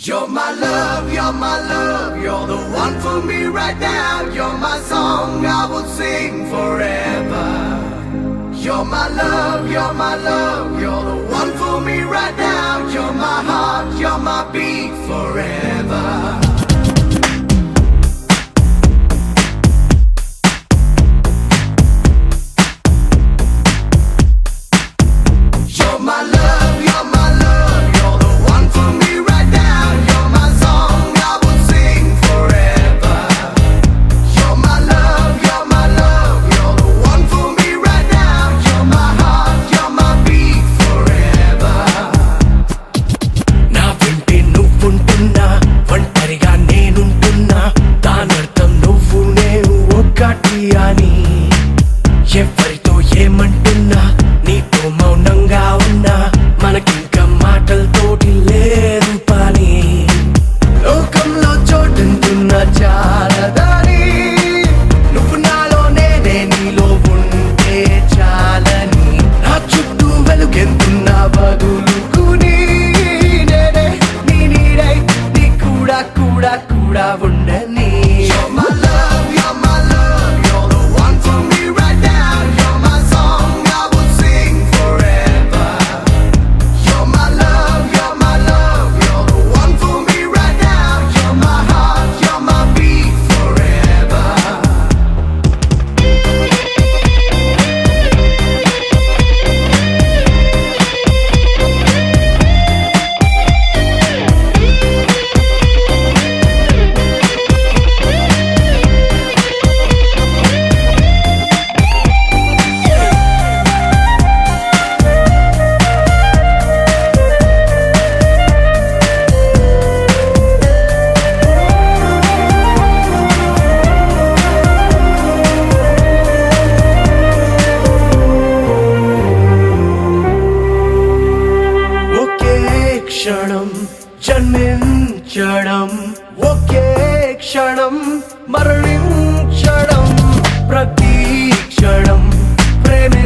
You're my love, you're my love, you're the one for me right now. You're my song, I will sing forever. You're my love, you're my love, you're the one for me right now. You're my heart, you're my beat forever. ఎవరితో ఏమంటున్నా నీతో మౌనంగా ఉన్నా మనకింకా మాటలతోటి లేదు పని లోకంలో చోటంటున్నా చాలదని నువ్వు నాలో నేనే నీలో ఉంటే చాలని నా చుట్టూ వెలుగెంతున్నా వదులుకుని నేనే నీ నీడై నీ కూడా కూడా కూడా ఉండని క్షణం జన్మించడం ఒకే క్షణం మరణించడం ప్రతి క్షణం ప్రేమ